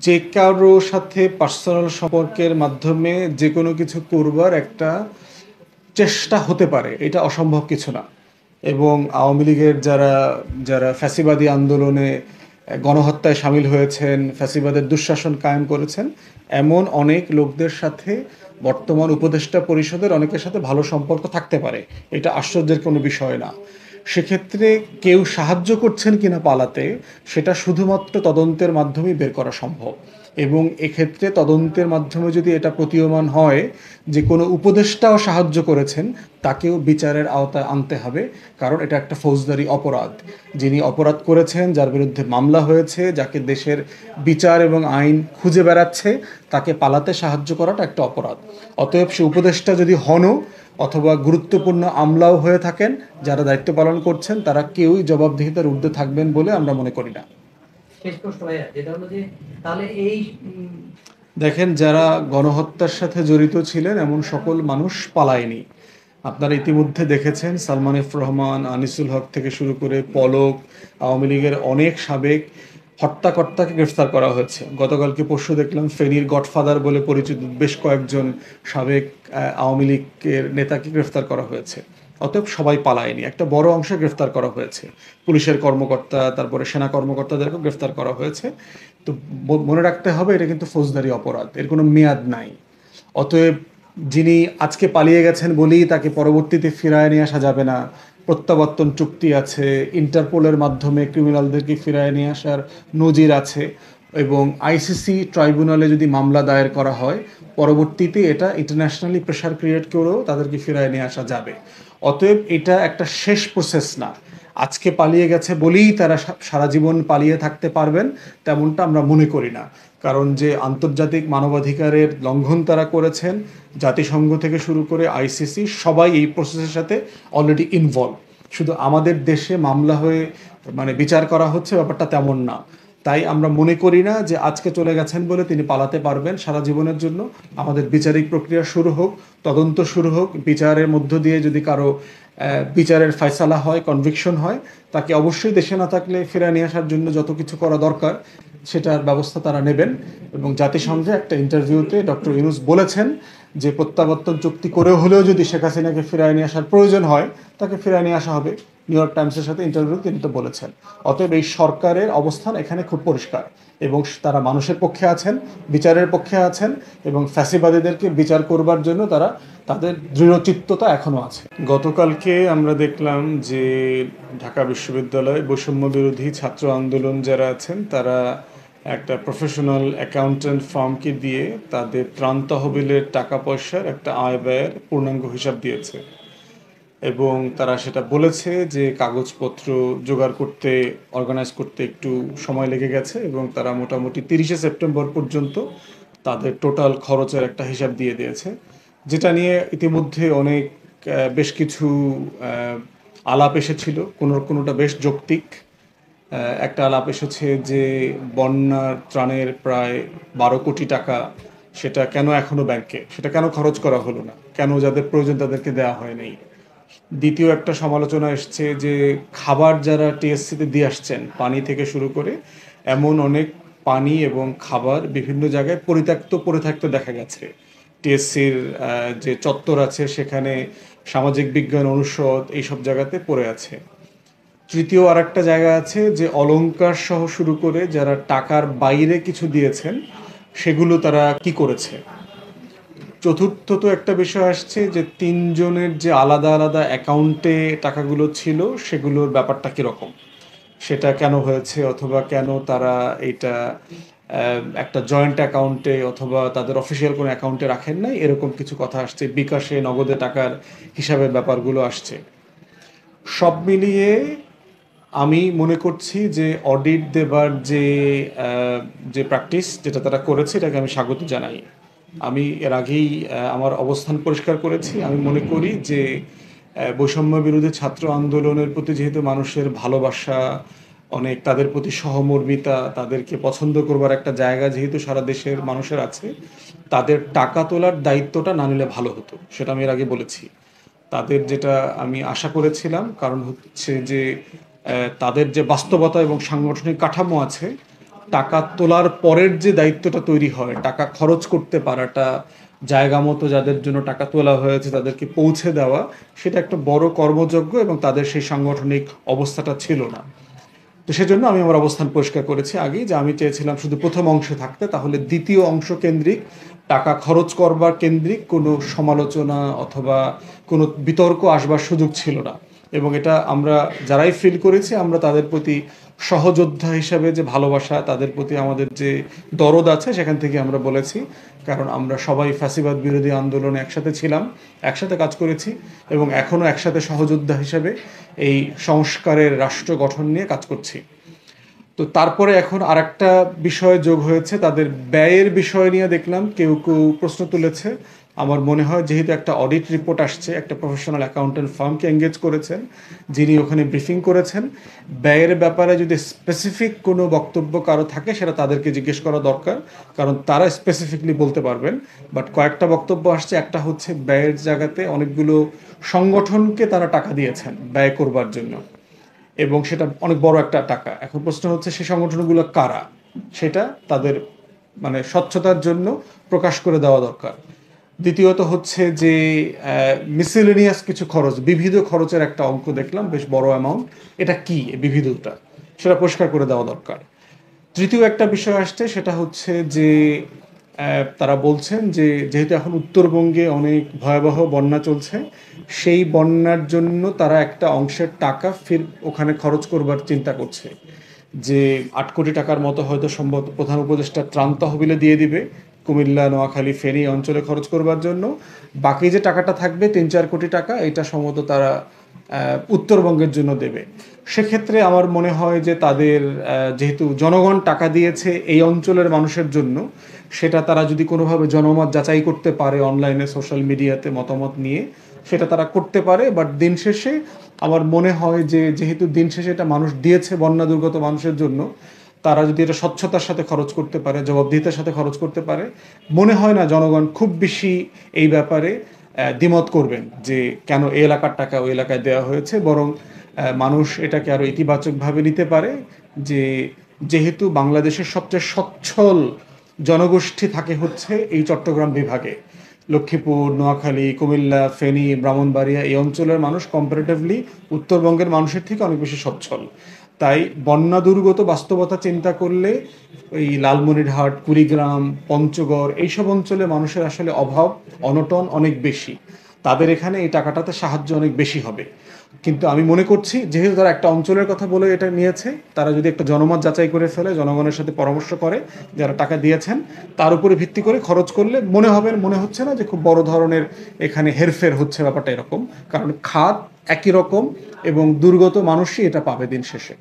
যে কারো সাথে পার্সোনাল সম্পর্কের মাধ্যমে যে কোনো কিছু করবার একটা চেষ্টা হতে পারে, এটা অসম্ভব কিছু না। এবং আওয়ামী লীগের যারা যারা ফ্যাসিবাদী আন্দোলনে গণহত্যায় সামিল হয়েছেন, ফ্যাসিবাদের দুঃশাসন কায়েম করেছেন, এমন অনেক লোকদের সাথে বর্তমান উপদেষ্টা পরিষদের অনেকের সাথে ভালো সম্পর্ক থাকতে পারে। এটা আশ্চর্যের কোনো বিষয় না। সেক্ষেত্রে কেউ সাহায্য করছেন কিনা পালাতে, সেটা শুধুমাত্র তদন্তের মাধ্যমেই বের করা সম্ভব। এবং এক্ষেত্রে তদন্তের মাধ্যমে যদি এটা প্রতীয়মান হয় যে কোনো উপদেষ্টাও সাহায্য করেছেন, তাকেও বিচারের আওতায় আনতে হবে। কারণ এটা একটা ফৌজদারি অপরাধ। যিনি অপরাধ করেছেন, যার বিরুদ্ধে মামলা হয়েছে, যাকে দেশের বিচার এবং আইন খুঁজে বেড়াচ্ছে, তাকে পালাতে সাহায্য করাটা একটা অপরাধ। অতএব সে উপদেষ্টা যদি হনও অথবা গুরুত্বপূর্ণ আমলাও হয়ে থাকেন, যারা দায়িত্ব পালন করছেন তারা কেউই জবাবদিহিতার ঊর্ধ্বে থাকবেন বলে আমরা মনে করি না। শেষ প্রশ্ন ভাইয়া, যেটা হলো যে তাহলে এই দেখেন, যারা গণহত্যার সাথে জড়িত ছিলেন এমন সকল মানুষ পালায়নি। আপনারা ইতিমধ্যে দেখেছেন সালমান এফ রহমান, আনিসুল হক থেকে শুরু করে পলক, আওয়ামী লীগের অনেক সাবেক হত্যাকর্তাকে গ্রেফতার করা হয়েছে। গতকালকে পরশু দেখলাম ফেনীর গডফাদার বলে পরিচিত বেশ কয়েকজন সাবেক আওয়ামী লীগের নেতাকে গ্রেফতার করা হয়েছে। অতএব সবাই পালায়নি, একটা বড় অংশ গ্রেফতার করা হয়েছে। পুলিশের কর্মকর্তা, তারপরে সেনা কর্মকর্তাদেরকেও গ্রেফতার করা হয়েছে। তো মনে রাখতে হবে এটা কিন্তু ফৌজদারি অপরাধ, এর কোনো মেয়াদ নাই। অতএব যিনি আজকে পালিয়ে গেছেন বলেই তাকে পরবর্তীতে ফিরায় নিয়ে আসা যাবে না। প্রত্যাবর্তন চুক্তি আছে, ইন্টারপোলের মাধ্যমে ক্রিমিনালদেরকে ফিরায় নিয়ে আসার নজির আছে। এবং আইসিসি ট্রাইব্যুনালে যদি মামলা দায়ের করা হয়, পরবর্তীতে এটা ইন্টারন্যাশনালি প্রেশার ক্রিয়েট করেও তাদেরকে ফিরায় নিয়ে আসা যাবে। অতএব এটা একটা শেষ প্রসেস না। আজকে পালিয়ে গেছে বলেই তারা সারা জীবন পালিয়ে থাকতে পারবেন, তেমনটা আমরা মনে করি না। কারণ যে আন্তর্জাতিক মানবাধিকারের লঙ্ঘন তারা করেছেন, জাতিসংঘ থেকে শুরু করে আইসিসি সবাই এই প্রসেসের সাথে অলরেডি ইনভলভ। শুধু আমাদের দেশে মামলা হয়ে বিচার করা হচ্ছে, ব্যাপারটা তেমন না। তাই আমরা মনে করি না যে আজকে চলে গেছেন বলে তিনি পালাতে পারবেন সারা জীবনের জন্য। আমাদের বিচারিক প্রক্রিয়া শুরু হোক, তদন্ত শুরু হোক, বিচারের মধ্য দিয়ে যদি কারো বিচারের ফয়সালা হয়, কনভিকশন হয়, তাকে অবশ্যই দেশে না থাকলে ফিরে নিয়ে আসার জন্য যত কিছু করা দরকার সেটার ব্যবস্থা তারা নেবেন। এবং জাতিসংঘে একটা ইন্টারভিউতে ডক্টর ইউনূস বলেছেন যে প্রত্যাবর্তন চুক্তি করেও হলেও যদি শেখ হাসিনাকে ফিরায় নিয়ে আসার প্রয়োজন হয়, তাকে ফিরায় নিয়ে আসা হবে। নিউ ইয়র্ক টাইমসের সাথে ইন্টারভিউ তিনি তো বলেছেন। অতএব এই সরকারের অবস্থান এখানে খুব পরিষ্কার, এবং তারা মানুষের পক্ষে আছেন, বিচারের পক্ষে আছেন, এবং ফ্যাসিবাদীদেরকে বিচার করবার জন্য তারা তাদের দৃঢ়চিত্ততা এখনও আছে। গতকালকে আমরা দেখলাম যে ঢাকা বিশ্ববিদ্যালয় বৈষম্য বিরোধী ছাত্র আন্দোলন যারা আছেন তারা একটা প্রফেশনাল অ্যাকাউন্ট্যান্ট ফার্মকে দিয়ে তাদের ত্রাণ তহবিলের টাকা পয়সার একটা আয় ব্যয়ের পূর্ণাঙ্গ হিসাব দিয়েছে। এবং তারা সেটা বলেছে যে কাগজপত্র জোগাড় করতে, অর্গানাইজ করতে একটু সময় লেগে গেছে, এবং তারা মোটামুটি 30শে সেপ্টেম্বর পর্যন্ত তাদের টোটাল খরচের একটা হিসাব দিয়ে দিয়েছে। যেটা নিয়ে ইতিমধ্যে অনেক বেশ কিছু আলাপ এসেছিল, কোনোটা বেশ যৌক্তিক। একটা আলাপ এসেছে যে বন্যার ত্রাণের প্রায় 12 কোটি টাকা, সেটা কেন এখনো ব্যাংকে, সেটা কেন খরচ করা হলো না, কেন যাদের প্রয়োজন তাদেরকে দেওয়া হয়নি। দ্বিতীয় একটা সমালোচনা এসছে যে খাবার যারা টিএসসিতে দিয়ে আসছেন, পানি থেকে শুরু করে, এমন অনেক পানি এবং খাবার বিভিন্ন জায়গায় পরিত্যক্ত পড়ে থাকতে দেখা গেছে। টিএসসির যে চত্বর আছে সেখানে, সামাজিক বিজ্ঞান অনুষদ, এইসব জায়গাতে পড়ে আছে। তৃতীয় আর একটা জায়গা আছে যে অলংকার সহ শুরু করে যারা টাকার বাইরে কিছু দিয়েছেন, সেগুলো তারা কি করেছে। চতুর্থ তো একটা বিষয় আসছে যে তিনজনের যে আলাদা আলাদা অ্যাকাউন্টে টাকাগুলো ছিল, সেগুলোর ব্যাপারটা কীরকম, সেটা কেন হয়েছে, অথবা কেন তারা এটা একটা জয়েন্ট অ্যাকাউন্টে অথবা তাদের অফিসিয়াল কোনো অ্যাকাউন্টে রাখেন নাই, এরকম কিছু কথা আসছে। বিকাশে নগদে টাকার হিসাবের ব্যাপারগুলো আসছে। সব মিলিয়ে আমি মনে করছি যে অডিট দেবার যে প্র্যাকটিস যেটা তারা করেছে, এটাকে আমি স্বাগত জানাই। আমি এর আগেই আমার অবস্থান পরিষ্কার করেছি। আমি মনে করি যে বৈষম্য বিরোধী ছাত্র আন্দোলনের প্রতি যেহেতু মানুষের ভালোবাসা অনেক, তাদের প্রতি সহমর্মিতা, তাদেরকে পছন্দ করবার একটা জায়গা যেহেতু সারা দেশের মানুষের আছে, তাদের টাকা তোলার দায়িত্বটা না নিলে ভালো হতো, সেটা আমি এর আগে বলেছি। তাদের যেটা আমি আশা করেছিলাম, কারণ হচ্ছে যে তাদের যে বাস্তবতা এবং সাংগঠনিক কাঠামো আছে, টাকা তোলার পরের যে দায়িত্বটা তৈরি হয়, টাকা খরচ করতে পারাটা, জায়গা মতো যাদের জন্য টাকা তোলা হয়েছে তাদেরকে পৌঁছে দেওয়া, সেটা একটা বড় কর্মযজ্ঞ এবং তাদের সেই সাংগঠনিক অবস্থাটা ছিল না। তো সেজন্য আমি আমার অবস্থান পরিষ্কার করেছি আগেই যে আমি চেয়েছিলাম শুধু প্রথম অংশে থাকতে, তাহলে দ্বিতীয় অংশ কেন্দ্রিক, টাকা খরচ করবার কেন্দ্রিক কোনো সমালোচনা অথবা কোনো বিতর্ক আসবার সুযোগ ছিল না। এবং এটা আমরা যারাই ফিল করেছি, আমরা তাদের প্রতি সহযোদ্ধা হিসাবে যে ভালোবাসা, তাদের প্রতি আমাদের যে দরদ আছে, সেখান থেকে আমরা বলেছি। কারণ আমরা সবাই ফ্যাসিবাদ বিরোধী আন্দোলনে একসাথে ছিলাম, একসাথে কাজ করেছি এবং এখনও একসাথে সহযোদ্ধা হিসেবে এই সংস্কারের রাষ্ট্র গঠন নিয়ে কাজ করছি। তো তারপরে এখন আরেকটা বিষয় যোগ হয়েছে, তাদের ব্যয়ের বিষয় নিয়ে দেখলাম কেউ কেউ প্রশ্ন তুলেছে। আমার মনে হয় যেহেতু একটা অডিট রিপোর্ট আসছে, একটা প্রফেশনাল অ্যাকাউন্টেন্ট ফার্মকে এঙ্গেজ করেছেন, যিনি ওখানে ব্রিফিং করেছেন, ব্যয়ের ব্যাপারে যদি স্পেসিফিক কোনো বক্তব্য কারো থাকে সেটা তাদেরকে জিজ্ঞেস করা দরকার, কারণ তারা স্পেসিফিকলি বলতে পারবেন। বাট কয়েকটা বক্তব্য আসছে, একটা হচ্ছে ব্যয়ের জায়গাতে অনেকগুলো সংগঠনকে তারা টাকা দিয়েছেন ব্যয় করবার জন্য, এবং সেটা অনেক বড় একটা টাকা। এখন প্রশ্ন হচ্ছে সেই সংগঠনগুলো কারা, সেটা তাদের মানে স্বচ্ছতার জন্য প্রকাশ করে দেওয়া দরকার। দ্বিতীয়ত হচ্ছে যে মিসেলেনিয়াস কিছু খরচ, বিবিধ খরচের একটা অঙ্ক দেখলাম, বেশ বড় অ্যামাউন্ট, এটা কি বিবিধটা, সেটা পরিষ্কার করে দেওয়া দরকার। তৃতীয় একটা বিষয় আসছে, সেটা হচ্ছে যে তারা বলছেন যে যেহেতু এখন উত্তরবঙ্গে অনেক ভয়াবহ বন্যা চলছে, সেই বন্যার জন্য তারা একটা অংশের টাকা ফির ওখানে খরচ করবার চিন্তা করছে, যে 8 কোটি টাকার মতো হয়তো সম্ভবত প্রধান উপদেষ্টা ত্রাণ তহবিলে দিয়ে দিবে কুমিল্লা, নোয়াখালী, ফেনী অঞ্চলে খরচ করবার জন্য। বাকি যে টাকাটা থাকবে 3-4 কোটি টাকা, এটা সম্ভবত তারা উত্তরবঙ্গের জন্য দেবে। সেক্ষেত্রে আমার মনে হয় যে তাদের যেহেতু জনগণ টাকা দিয়েছে এই অঞ্চলের মানুষের জন্য, সেটা তারা যদি কোনোভাবে জনমত যাচাই করতে পারে, অনলাইনে সোশ্যাল মিডিয়াতে মতামত নিয়ে, সেটা তারা করতে পারে। বাট দিন শেষে আমার মনে হয় যে যেহেতু দিন শেষে এটা মানুষ দিয়েছে বন্যা দুর্গত মানুষের জন্য, তারা যদি এটা স্বচ্ছতার সাথে খরচ করতে পারে, জবাবদিহিতার সাথে খরচ করতে পারে, মনে হয় না জনগণ খুব বেশি এই ব্যাপারে দ্বিমত করবেন যে কেন এই এলাকার টাকা ওই এলাকায় দেওয়া হয়েছে। বরং মানুষ এটাকে আরও ইতিবাচকভাবে নিতে পারে যে যেহেতু বাংলাদেশের সবচেয়ে সচ্ছল জনগোষ্ঠী থাকে হচ্ছে এই চট্টগ্রাম বিভাগে, লক্ষ্মীপুর, নোয়াখালী, কুমিল্লা, ফেনী, ব্রাহ্মণবাড়িয়া, এই অঞ্চলের মানুষ কম্পারেটিভলি উত্তরবঙ্গের মানুষের থেকে অনেক বেশি সচ্ছল। তাই বন্যা দুর্গত বাস্তবতা চিন্তা করলে এই লালমনিরহাট, কুড়িগ্রাম, পঞ্চগড় এইসব অঞ্চলে মানুষের আসলে অভাব অনটন অনেক বেশি, তাদের এখানে এই টাকাটাতে সাহায্য অনেক বেশি হবে। কিন্তু আমি মনে করছি যেহেতু তারা একটা অঞ্চলের কথা বলে এটা নিয়েছে, তারা যদি একটা জনমত যাচাই করে ফেলে, জনগণের সাথে পরামর্শ করে যারা টাকা দিয়েছেন, তার উপরে ভিত্তি করে খরচ করলে মনে হচ্ছে না যে খুব বড় ধরনের এখানে হেরফের হচ্ছে, ব্যাপারটা এরকম। কারণ খাত একই রকম এবং দুর্গত মানুষই এটা পাবে দিন শেষে।